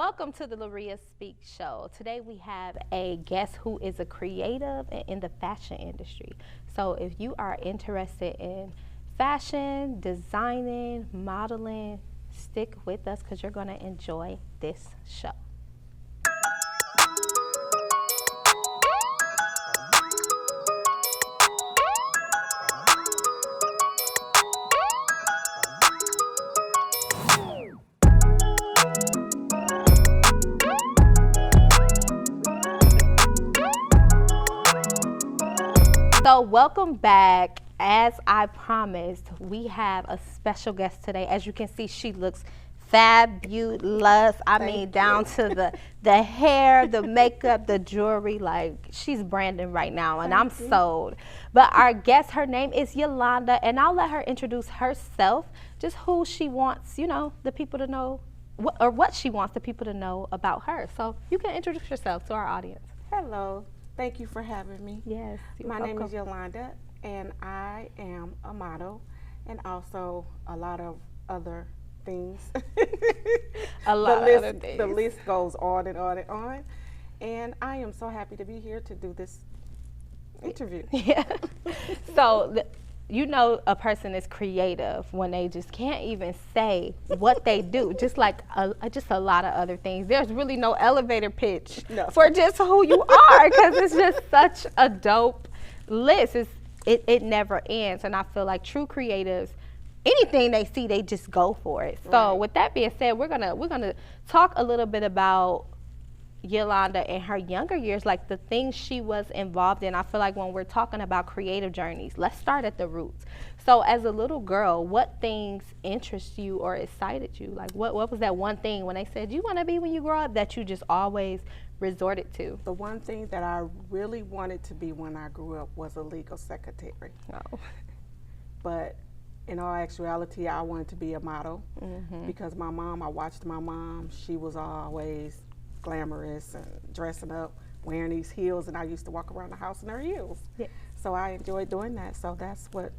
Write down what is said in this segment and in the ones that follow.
Welcome to the LaRiaSpeaks show. Today we have a guest who is a creative in the fashion industry. So if you are interested in fashion, designing, modeling, stick with us because you're going to enjoy this show. So welcome back. As I promised, we have a special guest today. As you can see, she looks fabulous. Down to the hair, the makeup, the jewelry. Like, she's branding right now, and I'm sold. But our guest, her name is Yulonda, and I'll let her introduce herself, just who she wants, the people to know, what she wants the people to know about her. So you can introduce yourself to our audience. Hello. Thank you for having me. Yes. My name is Yulonda, and I am a model and also a lot of other things. The list goes on and on and on. And I am so happy to be here to do this interview. Yeah. So, a person is creative when they just can't even say what they do, just like a lot of other things. There's really no elevator pitch for just who you are, because it's just such a dope list. It never ends, and I feel like true creatives, anything they see, they just go for it. So with that being said, we're gonna talk a little bit about Yulonda in her younger years, like the things she was involved in. I feel like when we're talking about creative journeys, let's start at the roots. So as a little girl, what things interest you or excited you? Like what was that one thing when they said you want to be when you grow up that you just always resorted to? The one thing that I really wanted to be when I grew up was a legal secretary. Oh. But in all actuality, I wanted to be a model because I watched my mom. She was always glamorous and dressing up, wearing these heels, and I used to walk around the house in her heels. Yeah. So I enjoyed doing that. So that's what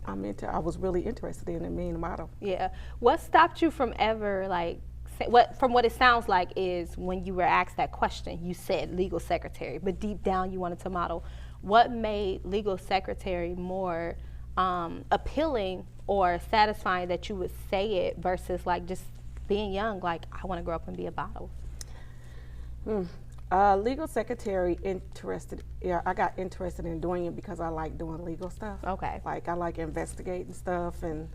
I'm into. I was really interested in being a model. Yeah. What stopped you from ever from what it sounds like is when you were asked that question, you said legal secretary, but deep down you wanted to model. What made legal secretary more appealing or satisfying that you would say it versus like just being young, like I want to grow up and be a model? Legal secretary I got interested in doing it because I like doing legal stuff. Okay. Like I like investigating stuff and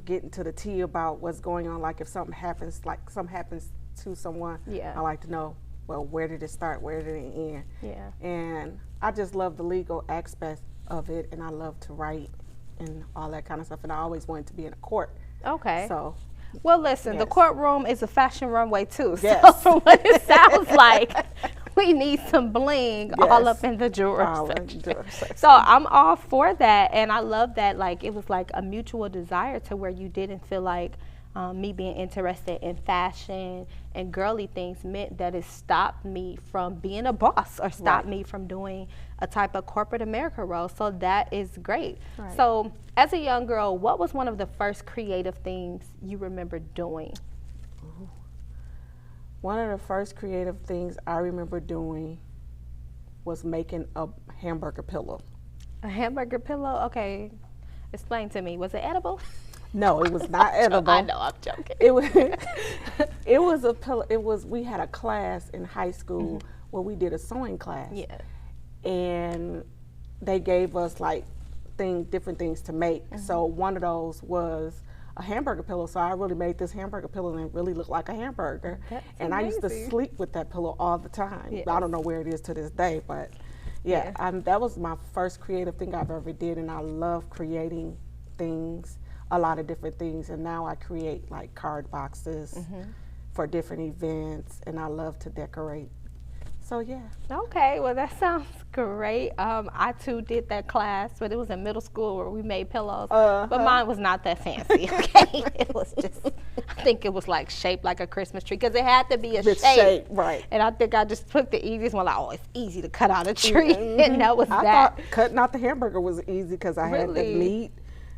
getting to the tea about what's going on. Like if something happens to someone, I like to know, well, where did it start? Where did it end? Yeah. And I just love the legal aspect of it, and I love to write and all that kind of stuff. And I always wanted to be in a court. Okay. So. Well, listen, the courtroom is a fashion runway too. Yes. So from what it sounds like, we need some bling all up in the jewelry section. So I'm all for that, and I love that. Like it was like a mutual desire to where you didn't feel like me being interested in fashion and girly things meant that it stopped me from being a boss or stopped me from doing a type of corporate America role. So that is great. Right. So as a young girl, what was one of the first creative things you remember doing? Ooh. One of the first creative things I remember doing was making a hamburger pillow. A hamburger pillow? Okay. Explain to me. Was it edible? No, it was not edible. I know, I'm joking. It was a pillow. We had a class in high school where we did a sewing class. Yeah. And they gave us like different things to make. So one of those was a hamburger pillow. So I really made this hamburger pillow and it really looked like a hamburger. That's and amazing. I used to sleep with that pillow all the time. Yes. I don't know where it is to this day, but that was my first creative thing I've ever did, and I love creating things, a lot of different things, and now I create like card boxes for different events, and I love to decorate. So yeah. Okay, well that sounds great. I too did that class, but it was in middle school where we made pillows. But mine was not that fancy. Okay, it was just, I think it was like shaped like a Christmas tree because it had to be a shape. Right. And I think I just took the easiest one. Like, oh, it's easy to cut out a tree, and that was I thought cutting out the hamburger was easy because I had the meat,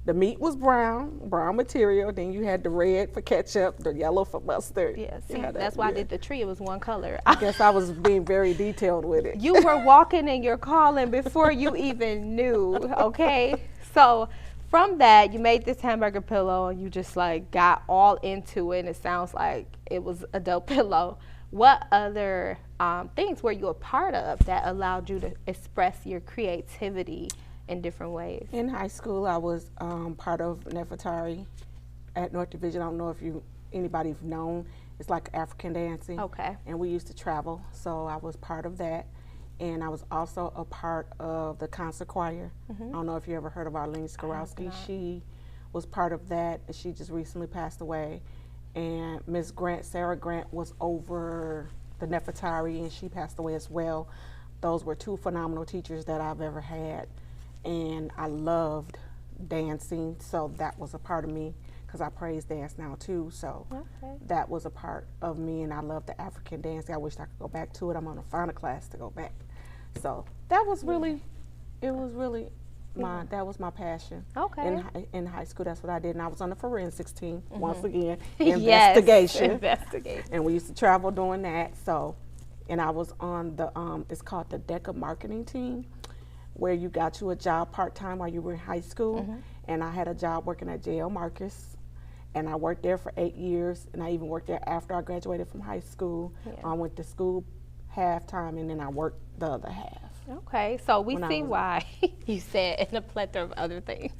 The meat was brown material. Then you had the red for ketchup, the yellow for mustard. Yeah, see, that's why I did the tree. It was one color. I guess I was being very detailed with it. You were walking in your calling before you even knew, okay? So from that, you made this hamburger pillow and you just like got all into it, and it sounds like it was a dope pillow. What other things were you a part of that allowed you to express your creativity in different ways? In high school, I was part of Nefertari at North Division. I don't know if anybody's known. It's like African dancing. Okay. And we used to travel, so I was part of that. And I was also a part of the concert choir. I don't know if you ever heard of Arlene Skorowski. She was part of that. She just recently passed away. And Miss Grant, Sarah Grant, was over the Nefertari, and she passed away as well. Those were two phenomenal teachers that I've ever had. And I loved dancing, so that was a part of me, because I praise dance now too, so that was a part of me, and I love the African dancing. I wish I could go back to it. I'm on a final class to go back. So that was really, it was really that was my passion. Okay. In high school, that's what I did, and I was on the forensics team, once again, Yes, investigation. investigation. And we used to travel doing that, so, and I was on the, it's called the DECA marketing team, where you got you a job part-time while you were in high school. And I had a job working at J.L. Marcus, and I worked there for 8 years, and I even worked there after I graduated from high school. I went to school half-time, and then I worked the other half. Okay, so we see why you said in a plethora of other things.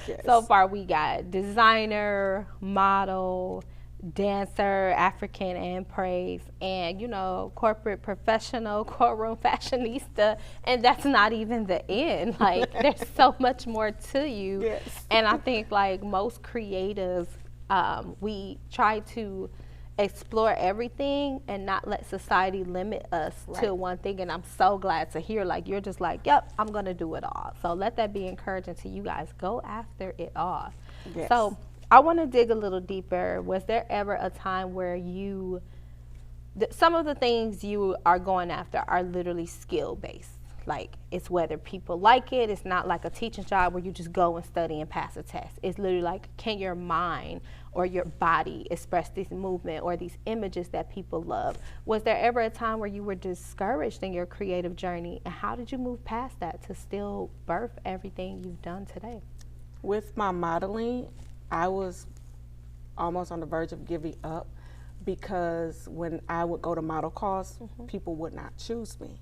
Yes. So far we got designer, model, dancer, African and praise, and you know, corporate professional, courtroom fashionista, and that's not even the end. Like there's so much more to you. Yes. And I think like most creatives, we try to explore everything and not let society limit us to one thing. And I'm so glad to hear like you're just like, yep, I'm gonna do it all. So let that be encouraging to you guys. Go after it all. Yes. So I want to dig a little deeper. Was there ever a time where you, some of the things you are going after are literally skill based? Like it's whether people like it. It's not like a teaching job where you just go and study and pass a test. It's literally like, can your mind or your body express this movement or these images that people love? Was there ever a time where you were discouraged in your creative journey, and how did you move past that to still birth everything you've done today? With my modeling, I was almost on the verge of giving up, because when I would go to model calls, people would not choose me.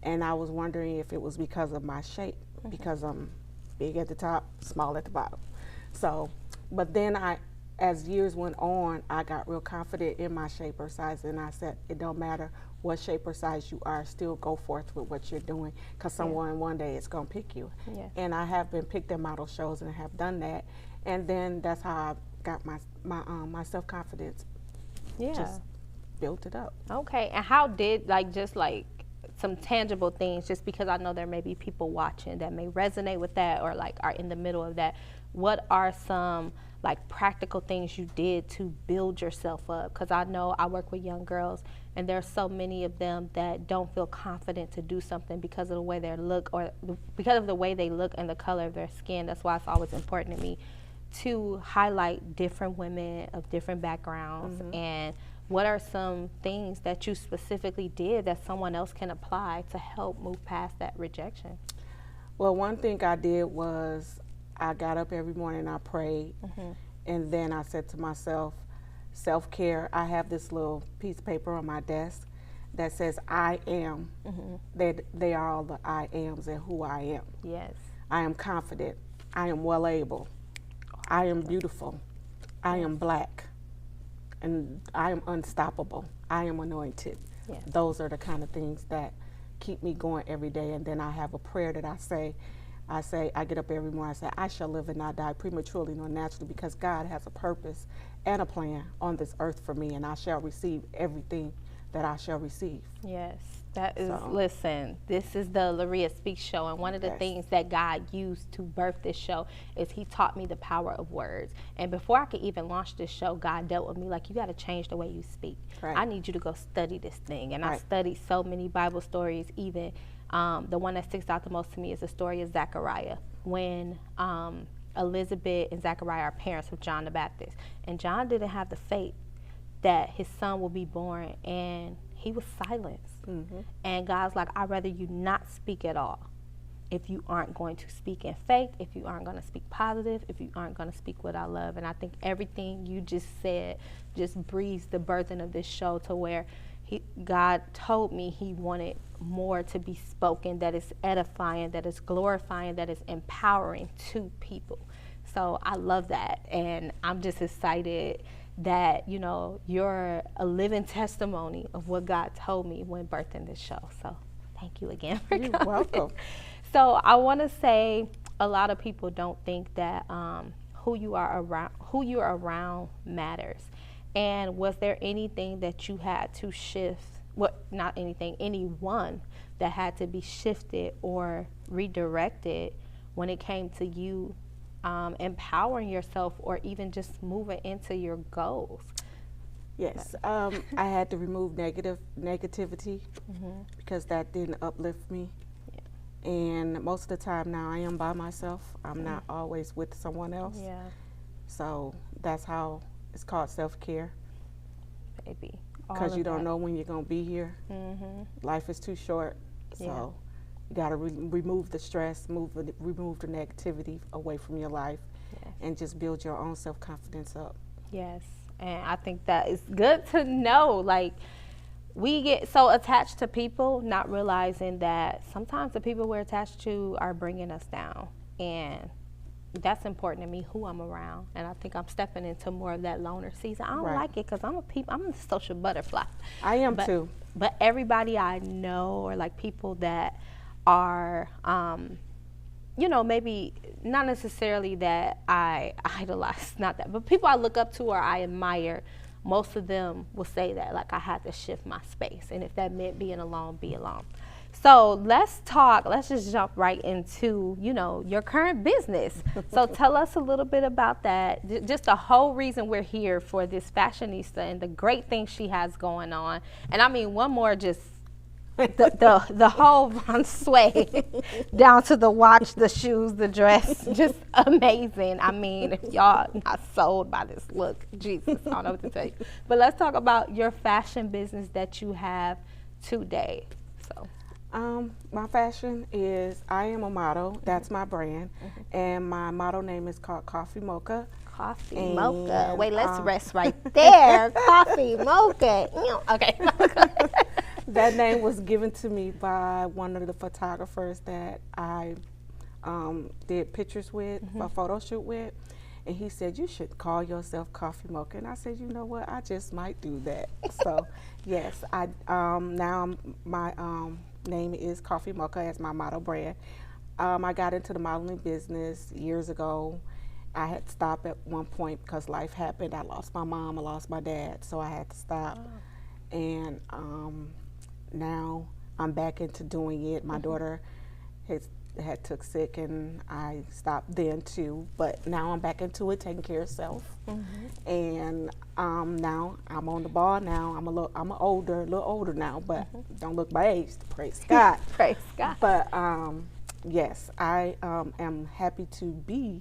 And I was wondering if it was because of my shape, because I'm big at the top, small at the bottom. So, but then as years went on, I got real confident in my shape or size, and I said, it don't matter what shape or size you are, still go forth with what you're doing, because someone one day is gonna pick you. And I have been picked at model shows and have done that, and then that's how I got my self-confidence. Just built it up. Okay, and how did, like, just like some tangible things, just because I know there may be people watching that may resonate with that or like are in the middle of that, what are some like practical things you did to build yourself up? Because I know I work with young girls, and there's so many of them that don't feel confident to do something because of the way they look, or because of the way they look and the color of their skin. That's why it's always important to me to highlight different women of different backgrounds. And what are some things that you specifically did that someone else can apply to help move past that rejection? Well, one thing I did was I got up every morning and I prayed, and then I said to myself, self-care. I have this little piece of paper on my desk that says I am. They are all the I ams and who I am. Yes. I am confident. I am well able. I am beautiful. I am black. And I am unstoppable. I am anointed. Yes. Those are the kind of things that keep me going every day. And then I have a prayer that I say, I get up every morning, I say, I shall live and not die prematurely nor naturally, because God has a purpose and a plan on this earth for me, and I shall receive everything that I shall receive. Yes, that is, listen, this is the LaRiaSpeaks show, and one of the things that God used to birth this show is he taught me the power of words. And before I could even launch this show, God dealt with me like, you got to change the way you speak. I need you to go study this thing. And I studied so many Bible stories. Even the one that sticks out the most to me is the story of Zechariah, when Elizabeth and Zachariah are parents of John the Baptist. And John didn't have the faith that his son will be born, and he was silenced. And God's like, I'd rather you not speak at all. If you aren't going to speak in faith, if you aren't going to speak positive, if you aren't going to speak what I love. And I think everything you just said just breathes the burden of this show, to where God told me he wanted more to be spoken that is edifying, that is glorifying, that is empowering to people. So I love that. And I'm just excited that, you know, you're a living testimony of what God told me when birthing this show. So thank you again for coming. You're welcome. So I want to say, a lot of people don't think that who you are around matters. And was there anything that you had to shift? Not anything, anyone that had to be shifted or redirected when it came to you empowering yourself, or even just moving into your goals? Yes, I had to remove negativity because that didn't uplift me. And most of the time now I am by myself. I'm not always with someone else. Yeah. So that's how it's called self-care. Baby. Because you don't know when you're going to be here. Life is too short. So you got to remove the stress, remove the negativity away from your life, and just build your own self-confidence up. Yes. And I think that is good to know. Like, we get so attached to people, not realizing that sometimes the people we're attached to are bringing us down. And that's important to me, who I'm around. And I think I'm stepping into more of that loner season. I don't like it because I'm a social butterfly. I am too. But everybody I know, or like people that are, you know, maybe not necessarily that I idolize, not that, but people I look up to or I admire, most of them will say that, like, I had to shift my space. And if that meant being alone, be alone. So let's just jump right into, you know, your current business. So tell us a little bit about that. Just the whole reason we're here for this fashionista and the great things she has going on. And I mean, one more just the whole Von Sway, down to the watch, the shoes, the dress, just amazing. I mean, if y'all not sold by this look, Jesus, I don't know what to tell you. But let's talk about your fashion business that you have today. So, my fashion is, I am a model. That's my brand, and my model name is called Koffee Mocha. Coffee Mocha. Wait, let's rest right there. Coffee Mocha. Okay. That name was given to me by one of the photographers that I did pictures with, a photo shoot with, and he said, you should call yourself Koffee Mocha. And I said, you know what, I just might do that. So yes, I now my name is Koffee Mocha as my model brand. I got into the modeling business years ago. I had stopped at one point because life happened. I lost my mom, I lost my dad, so I had to stop. And now I'm back into doing it. My daughter had took sick, and I stopped then too. But now I'm back into it, taking care of self. And now I'm on the ball. Now I'm a little older now, but don't look my age. Praise God. Praise God. But yes, I am happy to be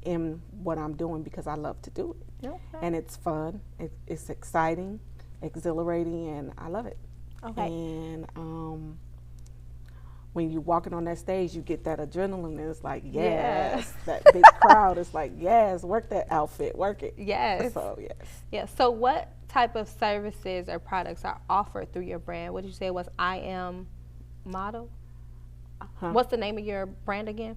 in what I'm doing because I love to do it. And it's fun. It's exciting, exhilarating, and I love it. And when you're walking on that stage, you get that adrenaline, and it's like, yes. That big crowd is like, yes, work that outfit, work it. Yes. So, yes. Yeah. So what type of services or products are offered through your brand? What did you say was I Am Model? What's the name of your brand again?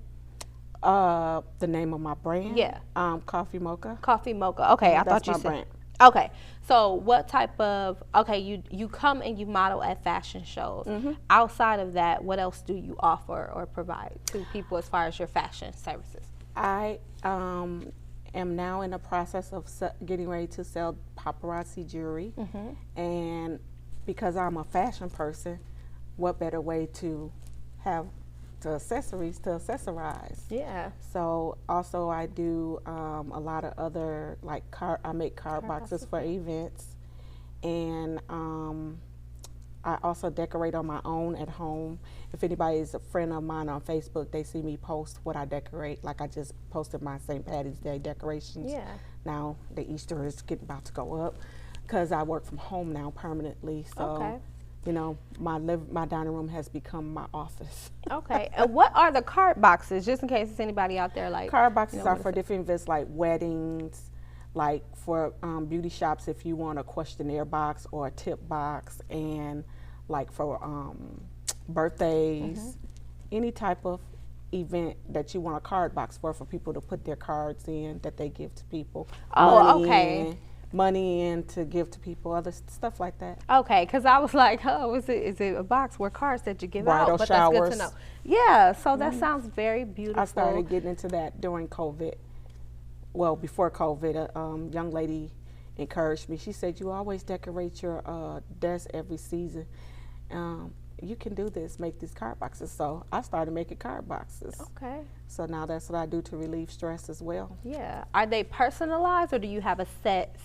The name of my brand? Yeah. Koffee Mocha. Koffee Mocha. Okay, I thought you said. Brand. Okay, so what type of, you come and you model at fashion shows. Outside of that, what else do you offer or provide to people as far as your fashion services? I am now in the process of getting ready to sell paparazzi jewelry. And because I'm a fashion person, what better way to have accessories to accessorize. Yeah. So also I do a lot of other, like I make card boxes for events, and I also decorate on my own at home. If anybody is a friend of mine on Facebook, they see me post what I decorate. Like I just posted my St. Patty's Day decorations. Yeah. Now the Easter is about to go up because I work from home now permanently. So, Okay. you know, my dining room has become my office. Okay. And what are the card boxes, just in case there's anybody out there like? Card boxes are what for is it? different events like weddings, like for beauty shops if you want a questionnaire box or a tip box, and like for birthdays, any type of event that you want a card box for people to put their cards in that they give to people. Oh, okay. Money in to give to people, other stuff like that. Okay, because I was like, oh, is it a box with cards that you give Bridal out? But showers. that's good to know. Yeah, so that sounds very beautiful. I started getting into that during COVID. Well, before COVID, a young lady encouraged me. She said, you always decorate your desk every season. You can do this, make these card boxes. So I started making card boxes. Okay. So now that's what I do to relieve stress as well. Yeah. Are they personalized, or do you have a set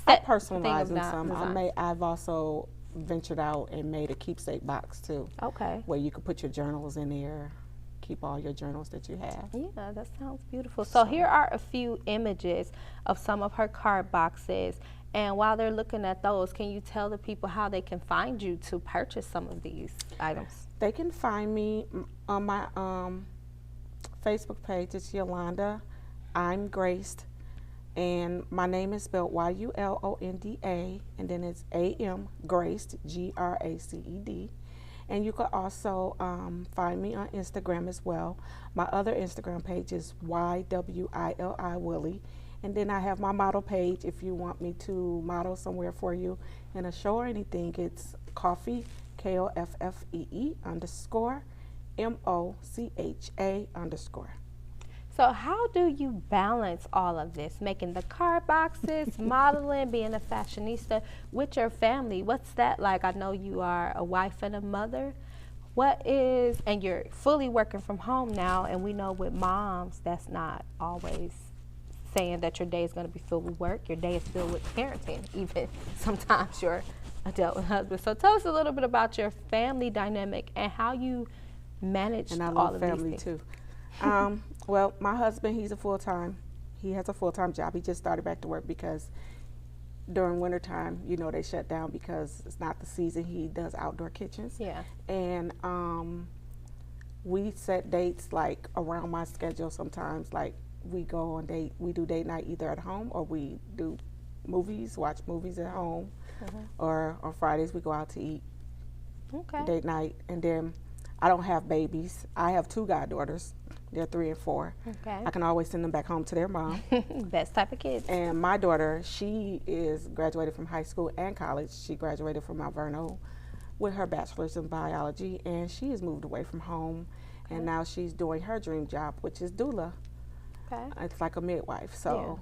I thing personalize of them some. design? I've also ventured out and made a keepsake box too. Okay. Where you could put your journals in there, keep all your journals that you have. Yeah, that sounds beautiful. So here are a few images of some of her card boxes. And while they're looking at those, can you tell the people how they can find you to purchase some of these items? They can find me on my Facebook page. It's Yulonda. I'm Graced. And my name is spelled Yulonda, and then it's A-M, Graced, Graced. And you can also find me on Instagram as well. My other Instagram page is YWILI Willie. And then I have my model page if you want me to model somewhere for you in a show or anything. It's Koffee, KOFFEE _ MOCHA _ So how do you balance all of this, making the card boxes, modeling, being a fashionista with your family? What's that like? I know you are a wife and a mother. And you're fully working from home now, and we know with moms, that's not always saying that your day is going to be filled with work. Your day is filled with parenting, even sometimes your adult husband. So tell us a little bit about your family dynamic and how you manage all of these things. And I love family too. Well, my husband, he has a full-time job. He just started back to work because during wintertime, you know, they shut down because it's not the season. He does outdoor kitchens. Yeah. And we set dates like around my schedule sometimes. Like we go on we do date night either at home, or we do watch movies at home. Or on Fridays we go out to eat. Okay. Date night. And then I don't have babies. I have 2 goddaughters. They're 3 and 4. Okay. I can always send them back home to their mom. Best type of kids. And my daughter, she is graduated from high school and college. She graduated from Mount Vernon with her bachelor's in biology, and she has moved away from home. Okay. And now she's doing her dream job, which is doula. Okay. It's like a midwife. So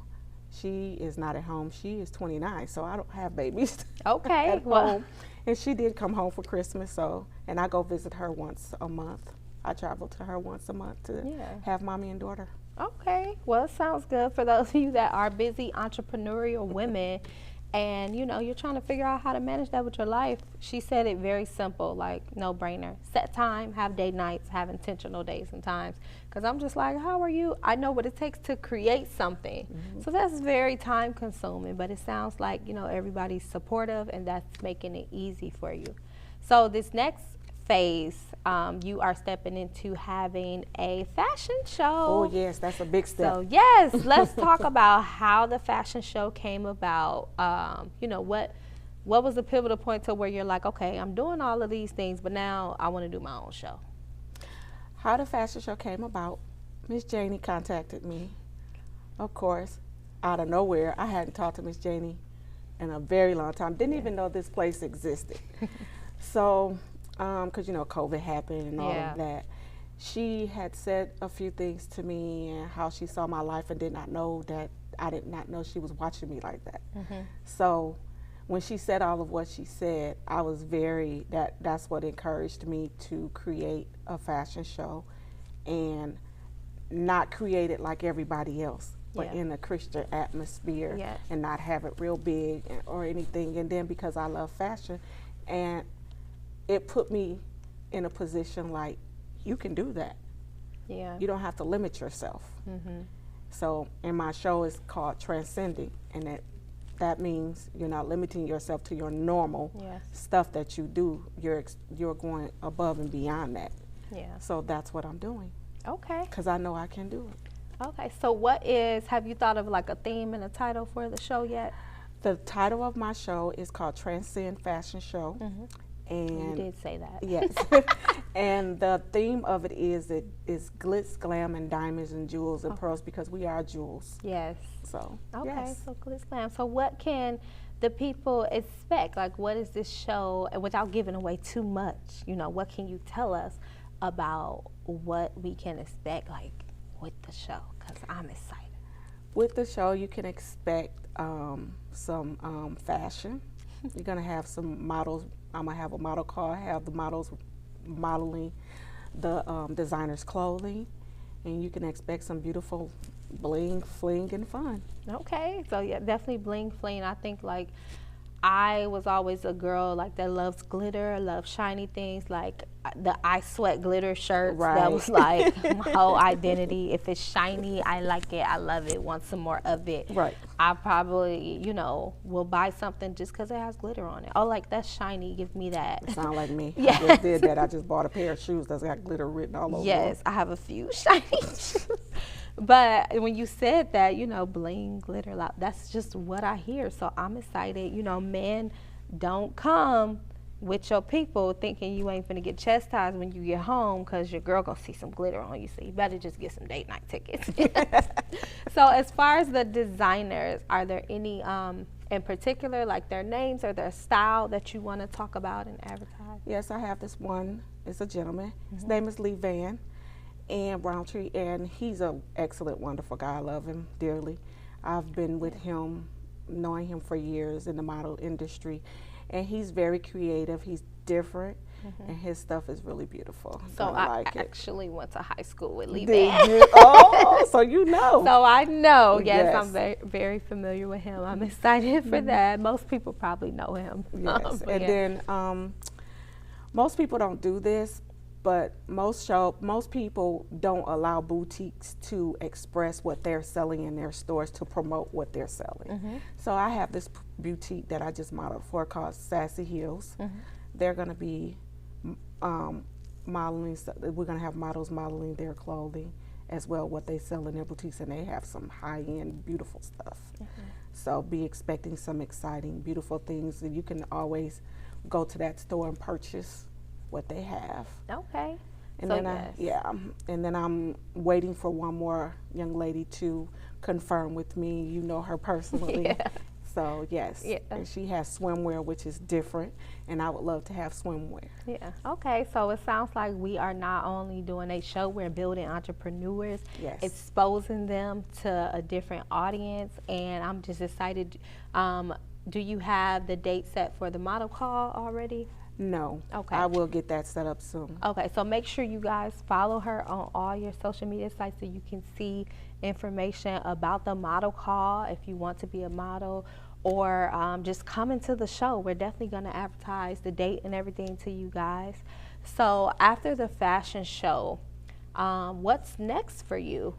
she is not at home. She is 29, so I don't have babies. Okay. at home. And she did come home for Christmas, and I go visit her once a month. I travel to her once a month to have mommy and daughter. Okay. Well, it sounds good for those of you that are busy entrepreneurial women and, you know, you're trying to figure out how to manage that with your life. She said it very simple, like no brainer. Set time, have date nights, have intentional days and times. Because I'm just like, how are you? I know what it takes to create something. So that's very time consuming, but it sounds like, you know, everybody's supportive and that's making it easy for you. So this next phase, you are stepping into having a fashion show. Oh yes, that's a big step. So yes, let's talk about how the fashion show came about. You know, what was the pivotal point to where you're like, okay, I'm doing all of these things, but now I want to do my own show? How the fashion show came about, Miss Janie contacted me, of course, out of nowhere. I hadn't talked to Miss Janie in a very long time. Didn't even know this place existed. So, because, you know, COVID happened and all of that. She had said a few things to me and how she saw my life and did not know that I did not know she was watching me like that. So when she said all of what she said, I was that's what encouraged me to create a fashion show and not create it like everybody else, but in a Christian atmosphere and not have it real big or anything. And then because I love fashion and it put me in a position like, you can do that. Yeah. You don't have to limit yourself. So, and my show is called Transcending, and that means you're not limiting yourself to your normal stuff that you do. You're going above and beyond that. Yeah. So that's what I'm doing. Okay. Because I know I can do it. Okay. So have you thought of like a theme and a title for the show yet? The title of my show is called Transcend Fashion Show. And you did say that. Yes. And the theme of it is glitz, glam, and diamonds and jewels and pearls, because we are jewels. Yes. So, okay, yes. So glitz, glam. So what can the people expect? Like, what is this show, and without giving away too much, what can you tell us about what we can expect, like, with the show? Because I'm excited. With the show, you can expect some fashion. You're going to have some models. I'm going to have a model car, have the models modeling the designer's clothing, and you can expect some beautiful bling, fling, and fun. Okay, so yeah, definitely bling, fling. I think, like, I was always a girl like that loves glitter, loves shiny things, like the I Sweat glitter shirts. Right. That was like my whole identity. If it's shiny, I like it, I love it, want some more of it. Right. I probably, will buy something just because it has glitter on it. Oh, like, that's shiny, give me that. It sounds like me. Yes. I just did that. I just bought a pair of shoes that's got glitter written all over. Yes, I have a few shiny shoes. But when you said that, bling, glitter, that's just what I hear. So I'm excited. Men don't come with your people thinking you ain't finna get chastised when you get home because your girl gonna see some glitter on you. So you better just get some date night tickets. So as far as the designers, are there any in particular, like their names or their style that you want to talk about and advertise? Yes, I have this one. It's a gentleman. His name is Lee Van and Roundtree, and he's an excellent, wonderful guy. I love him dearly. I've been with him, knowing him for years in the model industry, and he's very creative. He's different, and his stuff is really beautiful. So I actually went to high school with Lee Did Van. you? Oh, so you know. So I know. Yes, I'm very, very familiar with him. I'm excited for that. Most people probably know him. Yes, and then most people don't do this, but most people don't allow boutiques to express what they're selling in their stores to promote what they're selling. So I have this boutique that I just modeled for called Sassy Heels. They're going to be modeling. We're going to have models modeling their clothing as well, what they sell in their boutiques, and they have some high-end, beautiful stuff. So be expecting some exciting, beautiful things, and you can always go to that store and purchase what they have. Okay. And so then and then I'm waiting for one more young lady to confirm with me. You know her personally. So yes, and she has swimwear, which is different, and I would love to have swimwear. Yeah. Okay. So it sounds like we are not only doing a show, we're building entrepreneurs, exposing them to a different audience, and I'm just excited. Do you have the date set for the model call already? No. Okay. I will get that set up soon. Okay, so make sure you guys follow her on all your social media sites so you can see information about the model call if you want to be a model, or just come into the show. We're definitely going to advertise the date and everything to you guys. So after the fashion show, what's next for you?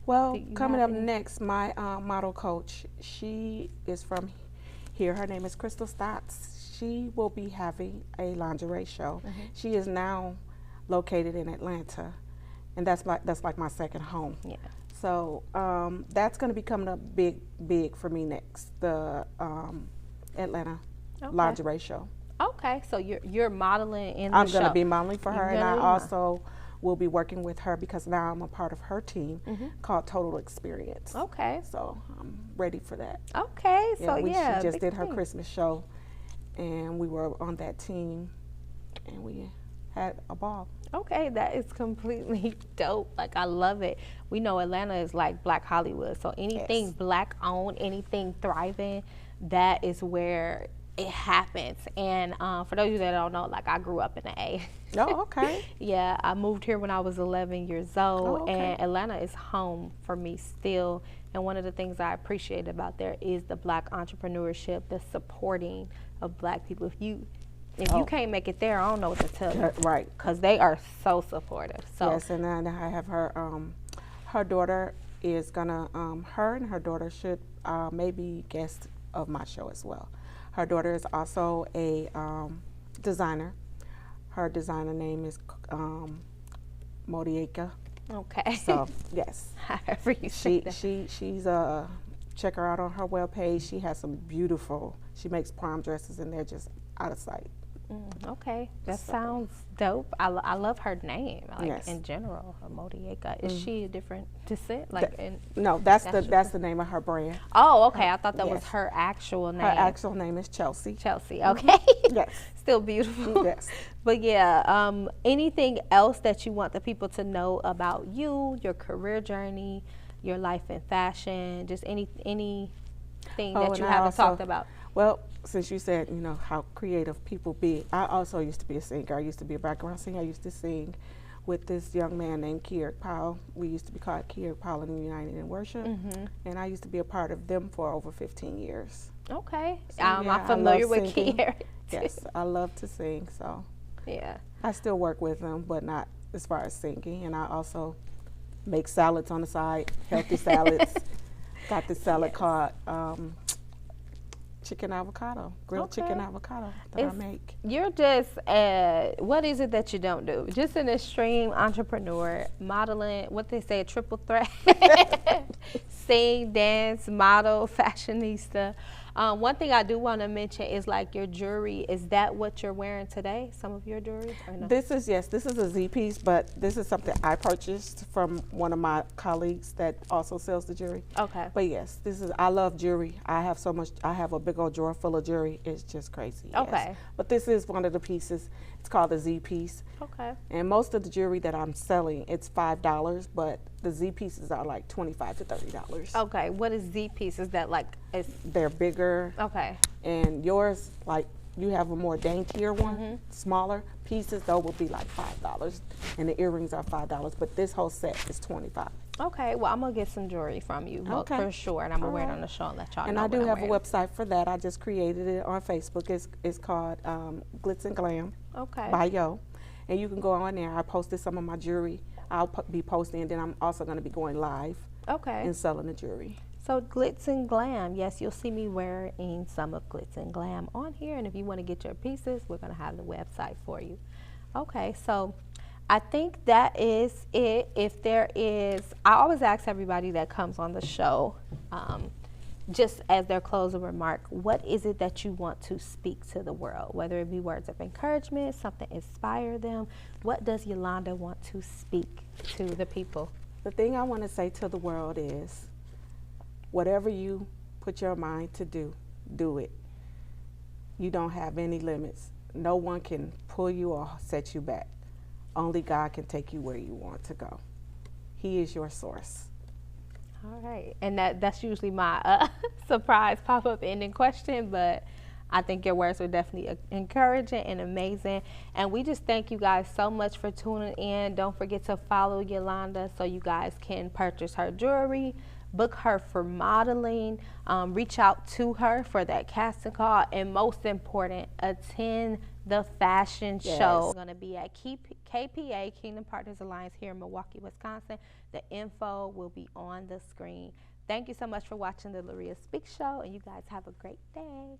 Well, coming up next, my model coach, she is from here. Her name is Crystal Stotts. She will be having a lingerie show. She is now located in Atlanta, and that's like my second home. Yeah. So that's going to be coming up big for me next. The Atlanta lingerie show. Okay, so you're modeling in the show. I'm going to be modeling for her, and I also will be working with her because now I'm a part of her team called Total Experience. Okay. So I'm ready for that. Okay, so she just did her Christmas show, and we were on that team, and we had a ball. Okay, that is completely dope. Like, I love it. We know Atlanta is like Black Hollywood, so anything Black owned, anything thriving, that is where it happens. And for those of you that don't know, like, I grew up in the A. Oh, okay. Yeah, I moved here when I was 11 years old, and Atlanta is home for me still. And one of the things I appreciate about there is the Black entrepreneurship, the supporting of Black people. If you If you can't make it there, I don't know what to tell you. Right. Because they are so supportive. So yes, and then I have her. Her daughter is gonna. Her and her daughter should maybe guest of my show as well. Her daughter is also a designer. Her designer name is Modieka. Okay. So yes, however you say that. She's check her out on her webpage. She has some beautiful. She makes prom dresses, and they're just out of sight. Okay, that sounds dope. I love her name, like yes. in general, Modieka. Is she a different descent? No, that's the name of her brand. Oh, okay. I thought that yes. was her actual name. Her actual name is Chelsea. Chelsea. Okay. Yes. Still beautiful. Yes. But yeah, anything else that you want the people to know about you, your career journey, your life in fashion, just anything that you haven't talked about? Well, since you said, how creative people be, I also used to be a singer. I used to be a background singer. I used to sing with this young man named Kier Powell. We used to be called Kier Powell and United in Worship. And I used to be a part of them for over 15 years. Okay. So, I'm familiar with Kier. Yes, I love to sing, so. Yeah. I still work with them, but not as far as singing. And I also make salads on the side, healthy salads. Got this salad called chicken avocado, grilled chicken avocado that I make. You're just, what is it that you don't do? Just an extreme entrepreneur, modeling, what they say, a triple threat. Sing, dance, model, fashionista. One thing I do want to mention is like your jewelry. Is that what you're wearing today? Some of your jewelry? Or no? This is a Z piece, but this is something I purchased from one of my colleagues that also sells the jewelry. Okay. But yes, I love jewelry. I have a big old drawer full of jewelry. It's just crazy. Okay. Yes. But this is one of the pieces. It's called the Z piece. Okay. And most of the jewelry that I'm selling, it's $5, but the Z pieces are like $25 to $30. Okay. What is Z piece? Is that like they're bigger. Okay. And yours, like you have a more daintier one, smaller pieces, those will be like $5. And the earrings are $5, but this whole set is $25. Okay, well, I'm going to get some jewelry from you for sure, and I'm going to wear it on the show and let y'all know. And I do have a website for that. I just created it on Facebook. It's called Glitz and Glam by Yo. And you can go on there. I posted some of my jewelry. I'll be posting, and then I'm also going to be going live and selling the jewelry. So Glitz and Glam, yes, you'll see me wearing some of Glitz and Glam on here. And if you want to get your pieces, we're going to have the website for you. Okay, so I think that is it. If there is, I always ask everybody that comes on the show, just as their closing remark, what is it that you want to speak to the world? Whether it be words of encouragement, something inspire them. What does Yulonda want to speak to the people? The thing I want to say to the world is, whatever you put your mind to do, do it. You don't have any limits. No one can pull you or set you back. Only God can take you where you want to go. He is your source. All right. And that's usually my surprise pop-up ending question, but I think your words were definitely encouraging and amazing. And we just thank you guys so much for tuning in. Don't forget to follow Yulonda so you guys can purchase her jewelry, book her for modeling, reach out to her for that casting call, and most important, attend the fashion show. It's going to be at KPA, Kingdom Partners Alliance, here in Milwaukee, Wisconsin. The info will be on the screen. Thank you so much for watching the LaRiaSpeaks show, and you guys have a great day.